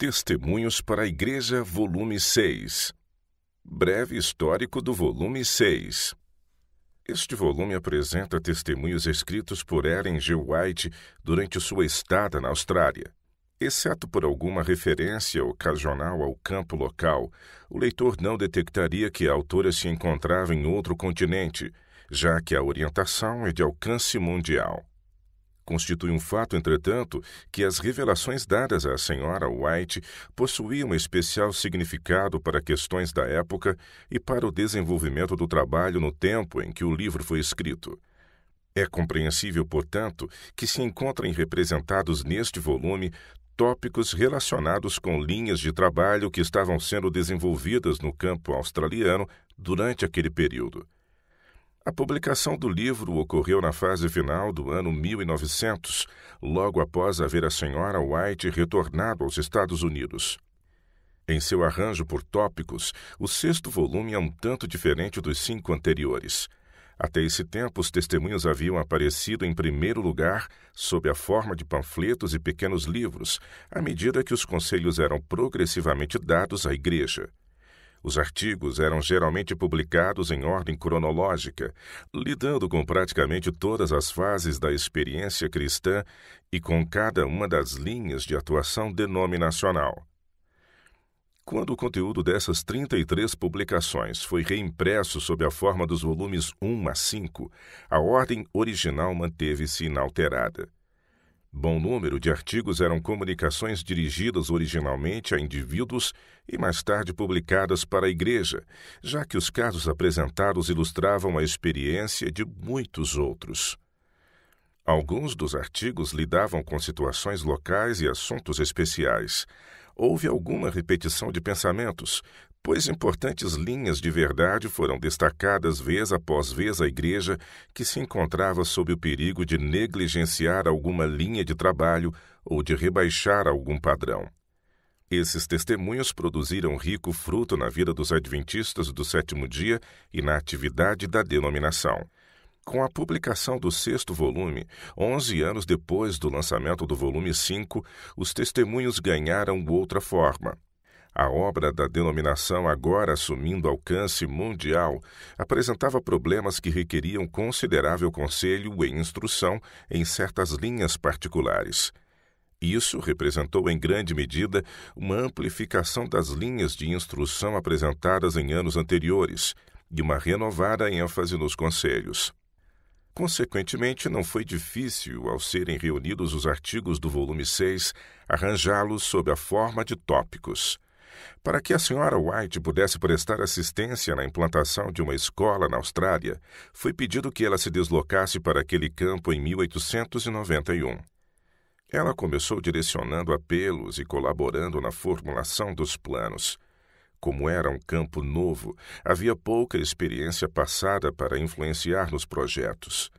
Testemunhos para a Igreja, volume 6. Breve histórico do volume 6. Este volume apresenta testemunhos escritos por Ellen G. White durante sua estada na Austrália. Exceto por alguma referência ocasional ao campo local, o leitor não detectaria que a autora se encontrava em outro continente, já que a orientação é de alcance mundial. Constitui um fato, entretanto, que as revelações dadas à senhora White possuíam especial significado para questões da época e para o desenvolvimento do trabalho no tempo em que o livro foi escrito. É compreensível, portanto, que se encontrem representados neste volume tópicos relacionados com linhas de trabalho que estavam sendo desenvolvidas no campo australiano durante aquele período. A publicação do livro ocorreu na fase final do ano 1900, logo após haver a senhora White retornado aos Estados Unidos. Em seu arranjo por tópicos, o 6º volume é um tanto diferente dos 5 anteriores. Até esse tempo, os testemunhos haviam aparecido em primeiro lugar sob a forma de panfletos e pequenos livros, à medida que os conselhos eram progressivamente dados à Igreja. Os artigos eram geralmente publicados em ordem cronológica, lidando com praticamente todas as fases da experiência cristã e com cada uma das linhas de atuação denominacional. Quando o conteúdo dessas 33 publicações foi reimpresso sob a forma dos volumes 1 a 5, a ordem original manteve-se inalterada. Bom número de artigos eram comunicações dirigidas originalmente a indivíduos e mais tarde publicadas para a Igreja, já que os casos apresentados ilustravam a experiência de muitos outros. Alguns dos artigos lidavam com situações locais e assuntos especiais. Houve alguma repetição de pensamentos, pois importantes linhas de verdade foram destacadas vez após vez à Igreja, que se encontrava sob o perigo de negligenciar alguma linha de trabalho ou de rebaixar algum padrão. Esses testemunhos produziram rico fruto na vida dos adventistas do 7º dia e na atividade da denominação. Com a publicação do 6º volume, 11 anos depois do lançamento do volume 5, os testemunhos ganharam outra forma. A obra da denominação, agora assumindo alcance mundial, apresentava problemas que requeriam considerável conselho e instrução em certas linhas particulares. Isso representou em grande medida uma amplificação das linhas de instrução apresentadas em anos anteriores e uma renovada ênfase nos conselhos. Consequentemente, não foi difícil, ao serem reunidos os artigos do volume 6, arranjá-los sob a forma de tópicos. Para que a senhora White pudesse prestar assistência na implantação de uma escola na Austrália, foi pedido que ela se deslocasse para aquele campo em 1891. Ela começou direcionando apelos e colaborando na formulação dos planos. Como era um campo novo, havia pouca experiência passada para influenciar nos projetos.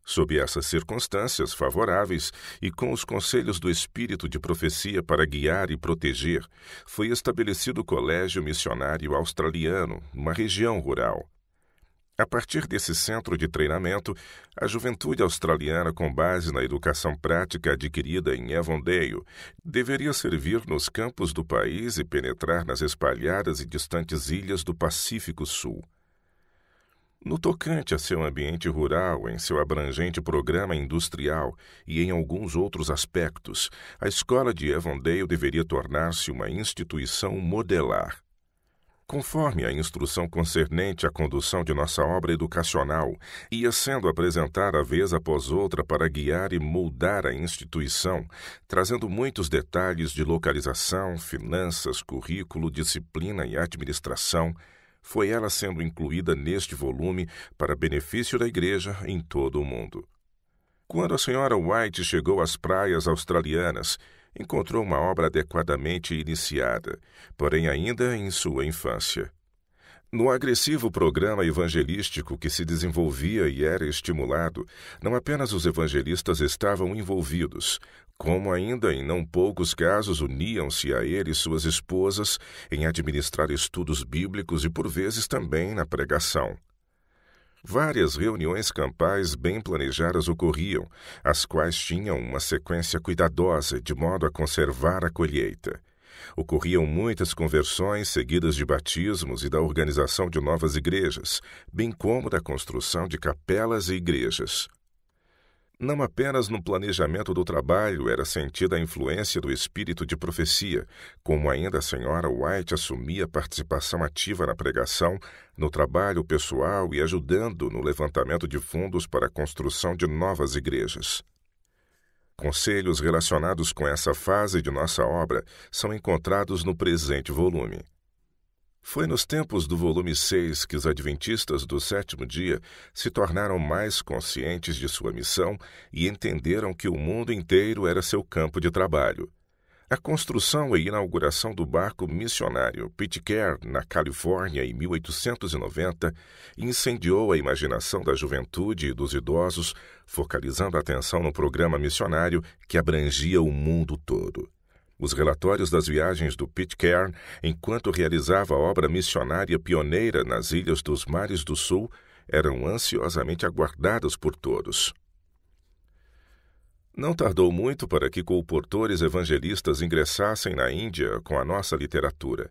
Sob essas circunstâncias favoráveis e com os conselhos do Espírito de profecia para guiar e proteger, foi estabelecido o Colégio Missionário Australiano, numa região rural. A partir desse centro de treinamento, a juventude australiana, com base na educação prática adquirida em Avondale, deveria servir nos campos do país e penetrar nas espalhadas e distantes ilhas do Pacífico Sul. No tocante a seu ambiente rural, em seu abrangente programa industrial e em alguns outros aspectos, a escola de Avondale deveria tornar-se uma instituição modelar. Conforme a instrução concernente à condução de nossa obra educacional ia sendo apresentada vez após outra para guiar e moldar a instituição, trazendo muitos detalhes de localização, finanças, currículo, disciplina e administração, foi ela sendo incluída neste volume para benefício da Igreja em todo o mundo. Quando a senhora White chegou às praias australianas, encontrou uma obra adequadamente iniciada, porém ainda em sua infância. No agressivo programa evangelístico que se desenvolvia e era estimulado, não apenas os evangelistas estavam envolvidos, como ainda em não poucos casos uniam-se a ele suas esposas em administrar estudos bíblicos e por vezes também na pregação. Várias reuniões campais bem planejadas ocorriam, as quais tinham uma sequência cuidadosa, de modo a conservar a colheita. Ocorriam muitas conversões seguidas de batismos e da organização de novas igrejas, bem como da construção de capelas e igrejas. Não apenas no planejamento do trabalho era sentida a influência do espírito de profecia, como ainda a senhora White assumia participação ativa na pregação, no trabalho pessoal e ajudando no levantamento de fundos para a construção de novas igrejas. Conselhos relacionados com essa fase de nossa obra são encontrados no presente volume. Foi nos tempos do volume 6 que os adventistas do sétimo dia se tornaram mais conscientes de sua missão e entenderam que o mundo inteiro era seu campo de trabalho. A construção e inauguração do barco missionário Pitcairn, na Califórnia, em 1890, incendiou a imaginação da juventude e dos idosos, focalizando a atenção no programa missionário que abrangia o mundo todo. Os relatórios das viagens do Pitcairn, enquanto realizava a obra missionária pioneira nas ilhas dos Mares do Sul, eram ansiosamente aguardados por todos. Não tardou muito para que colportores evangelistas ingressassem na Índia com a nossa literatura.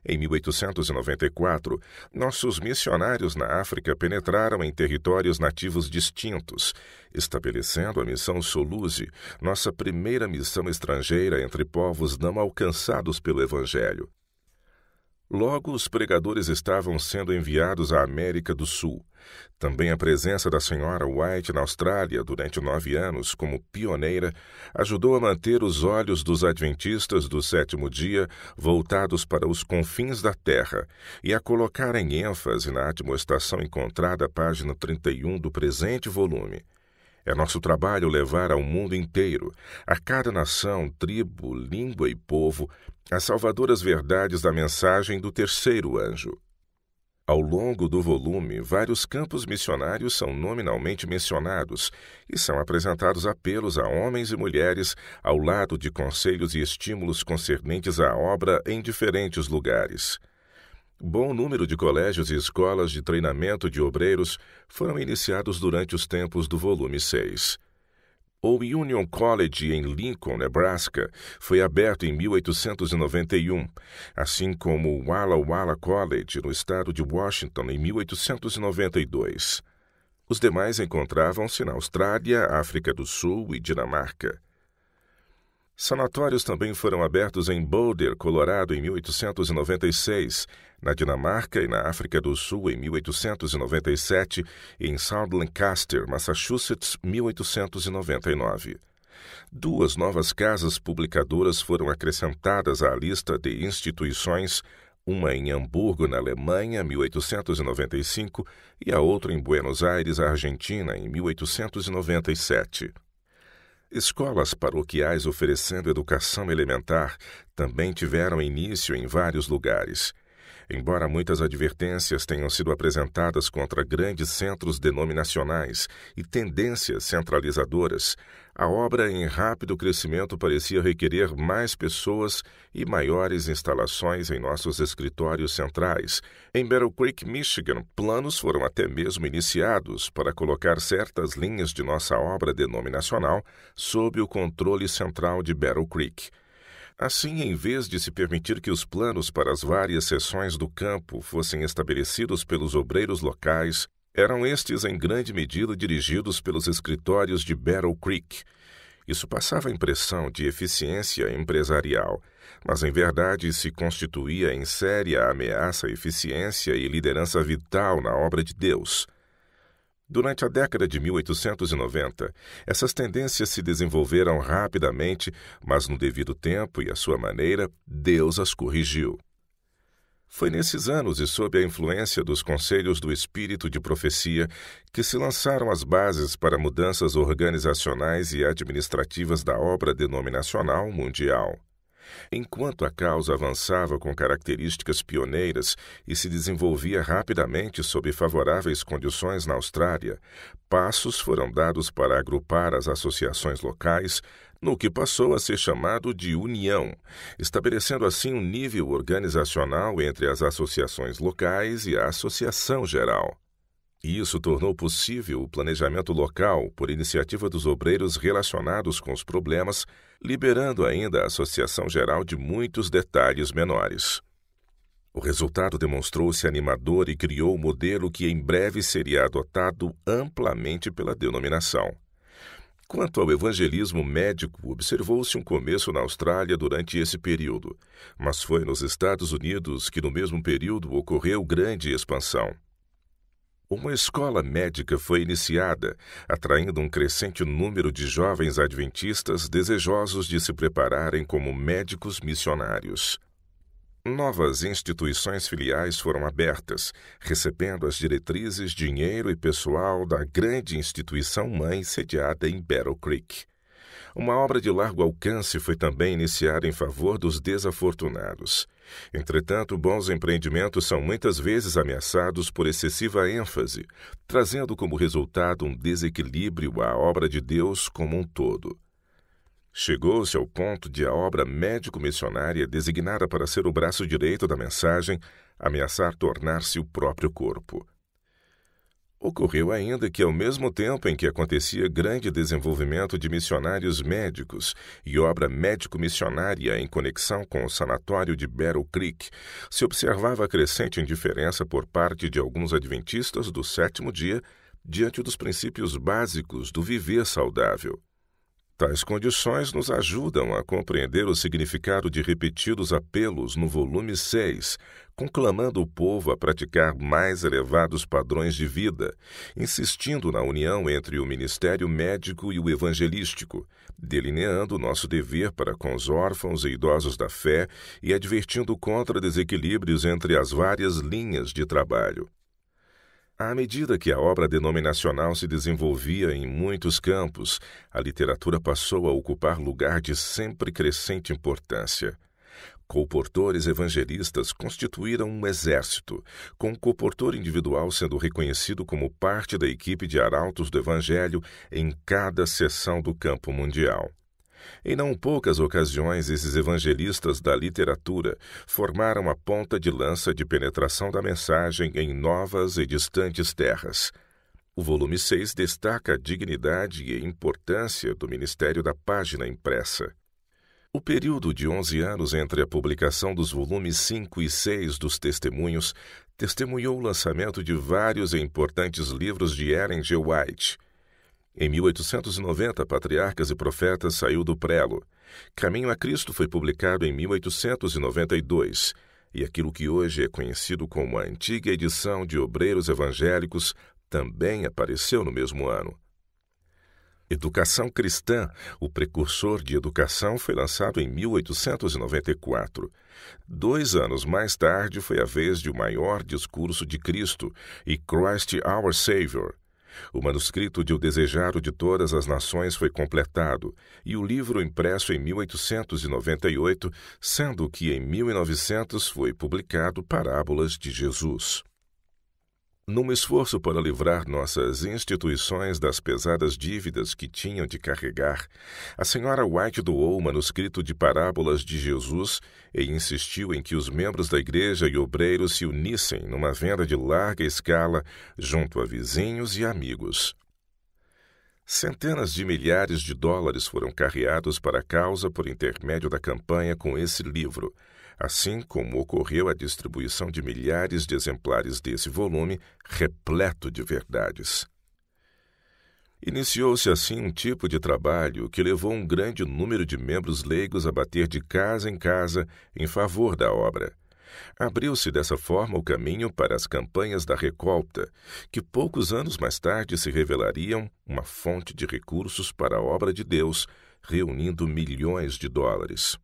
Em 1894, nossos missionários na África penetraram em territórios nativos distintos, estabelecendo a missão Soluze, nossa primeira missão estrangeira entre povos não alcançados pelo Evangelho. Logo, os pregadores estavam sendo enviados à América do Sul. Também a presença da senhora White na Austrália durante 9 anos como pioneira ajudou a manter os olhos dos adventistas do sétimo dia voltados para os confins da terra e a colocar em ênfase na admoestação encontrada à página 31 do presente volume. É nosso trabalho levar ao mundo inteiro, a cada nação, tribo, língua e povo, as salvadoras verdades da mensagem do terceiro anjo. Ao longo do volume, vários campos missionários são nominalmente mencionados e são apresentados apelos a homens e mulheres ao lado de conselhos e estímulos concernentes à obra em diferentes lugares. Bom número de colégios e escolas de treinamento de obreiros foram iniciados durante os tempos do volume 6. O Union College em Lincoln, Nebraska, foi aberto em 1891, assim como o Walla Walla College, no estado de Washington, em 1892. Os demais encontravam-se na Austrália, África do Sul e Dinamarca. Sanatórios também foram abertos em Boulder, Colorado, em 1896, na Dinamarca e na África do Sul em 1897 e em South Lancaster, Massachusetts, 1899. 2 novas casas publicadoras foram acrescentadas à lista de instituições, uma em Hamburgo, na Alemanha, 1895, e a outra em Buenos Aires, Argentina, em 1897. Escolas paroquiais oferecendo educação elementar também tiveram início em vários lugares. Embora muitas advertências tenham sido apresentadas contra grandes centros denominacionais e tendências centralizadoras, a obra em rápido crescimento parecia requerer mais pessoas e maiores instalações em nossos escritórios centrais. Em Battle Creek, Michigan, planos foram até mesmo iniciados para colocar certas linhas de nossa obra denominacional sob o controle central de Battle Creek. Assim, em vez de se permitir que os planos para as várias seções do campo fossem estabelecidos pelos obreiros locais, eram estes em grande medida dirigidos pelos escritórios de Battle Creek. Isso passava a impressão de eficiência empresarial, mas em verdade se constituía em séria ameaça à eficiência e liderança vital na obra de Deus. Durante a década de 1890, essas tendências se desenvolveram rapidamente, mas no devido tempo e à sua maneira, Deus as corrigiu. Foi nesses anos e sob a influência dos conselhos do espírito de profecia que se lançaram as bases para mudanças organizacionais e administrativas da obra denominacional mundial. Enquanto a causa avançava com características pioneiras e se desenvolvia rapidamente sob favoráveis condições na Austrália, passos foram dados para agrupar as associações locais no que passou a ser chamado de união, estabelecendo assim um nível organizacional entre as associações locais e a associação geral. E isso tornou possível o planejamento local por iniciativa dos obreiros relacionados com os problemas, liberando ainda a associação geral de muitos detalhes menores. O resultado demonstrou-se animador e criou o modelo que em breve seria adotado amplamente pela denominação. Quanto ao evangelismo médico, observou-se um começo na Austrália durante esse período, mas foi nos Estados Unidos que no mesmo período ocorreu grande expansão. Uma escola médica foi iniciada, atraindo um crescente número de jovens adventistas desejosos de se prepararem como médicos missionários. Novas instituições filiais foram abertas, recebendo as diretrizes, dinheiro e pessoal da grande instituição mãe sediada em Battle Creek. Uma obra de largo alcance foi também iniciada em favor dos desafortunados. Entretanto, bons empreendimentos são muitas vezes ameaçados por excessiva ênfase, trazendo como resultado um desequilíbrio à obra de Deus como um todo. Chegou-se ao ponto de a obra médico-missionária, designada para ser o braço direito da mensagem, ameaçar tornar-se o próprio corpo. Ocorreu ainda que, ao mesmo tempo em que acontecia grande desenvolvimento de missionários médicos e obra médico-missionária em conexão com o sanatório de Battle Creek, se observava a crescente indiferença por parte de alguns adventistas do sétimo dia diante dos princípios básicos do viver saudável. Tais condições nos ajudam a compreender o significado de repetidos apelos no volume 6, conclamando o povo a praticar mais elevados padrões de vida, insistindo na união entre o ministério médico e o evangelístico, delineando nosso dever para com os órfãos e idosos da fé e advertindo contra desequilíbrios entre as várias linhas de trabalho. À medida que a obra denominacional se desenvolvia em muitos campos, a literatura passou a ocupar lugar de sempre crescente importância. Colportores evangelistas constituíram um exército, com o colportor individual sendo reconhecido como parte da equipe de arautos do Evangelho em cada seção do campo mundial. Em não poucas ocasiões, esses evangelistas da literatura formaram a ponta de lança de penetração da mensagem em novas e distantes terras. O volume 6 destaca a dignidade e a importância do ministério da página impressa. O período de 11 anos entre a publicação dos volumes 5 e 6 dos Testemunhos testemunhou o lançamento de vários e importantes livros de Ellen G. White. Em 1890, Patriarcas e Profetas saiu do prelo. Caminho a Cristo foi publicado em 1892, e aquilo que hoje é conhecido como a antiga edição de Obreiros Evangélicos também apareceu no mesmo ano. Educação Cristã, o precursor de educação, foi lançado em 1894. 2 anos mais tarde foi a vez de O Maior Discurso de Cristo e Christ Our Savior. O manuscrito de O Desejado de Todas as Nações foi completado e o livro impresso em 1898, sendo que em 1900 foi publicado Parábolas de Jesus. Num esforço para livrar nossas instituições das pesadas dívidas que tinham de carregar, a senhora White doou o manuscrito de Parábolas de Jesus e insistiu em que os membros da igreja e obreiros se unissem numa venda de larga escala junto a vizinhos e amigos. Centenas de milhares de dólares foram carreados para a causa por intermédio da campanha com esse livro, assim como ocorreu a distribuição de milhares de exemplares desse volume repleto de verdades. Iniciou-se assim um tipo de trabalho que levou um grande número de membros leigos a bater de casa em casa em favor da obra. Abriu-se dessa forma o caminho para as campanhas da recolta, que poucos anos mais tarde se revelariam uma fonte de recursos para a obra de Deus, reunindo milhões de dólares.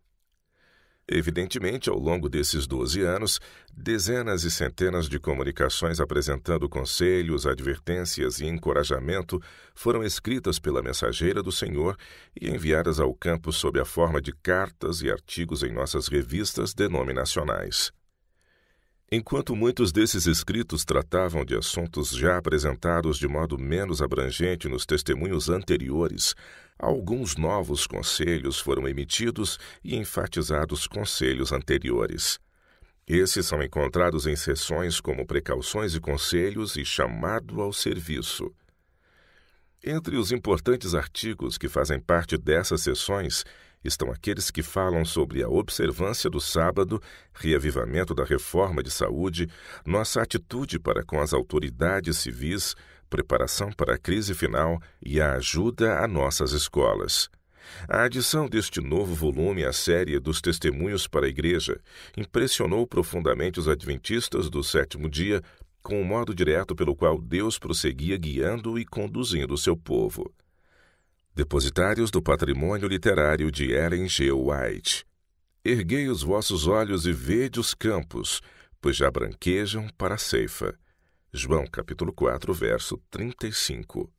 Evidentemente, ao longo desses 12 anos, dezenas e centenas de comunicações apresentando conselhos, advertências e encorajamento foram escritas pela mensageira do Senhor e enviadas ao campo sob a forma de cartas e artigos em nossas revistas denominacionais. Enquanto muitos desses escritos tratavam de assuntos já apresentados de modo menos abrangente nos testemunhos anteriores, alguns novos conselhos foram emitidos e enfatizados conselhos anteriores. Esses são encontrados em seções como Precauções e Conselhos e Chamado ao Serviço. Entre os importantes artigos que fazem parte dessas seções estão aqueles que falam sobre a observância do sábado, reavivamento da reforma de saúde, nossa atitude para com as autoridades civis, preparação para a crise final e a ajuda a nossas escolas. A adição deste novo volume à série dos Testemunhos para a Igreja impressionou profundamente os adventistas do sétimo dia com o modo direto pelo qual Deus prosseguia guiando e conduzindo o seu povo. Depositários do patrimônio literário de Ellen G. White. Erguei os vossos olhos e vede os campos, pois já branquejam para a ceifa. João capítulo 4, verso 35.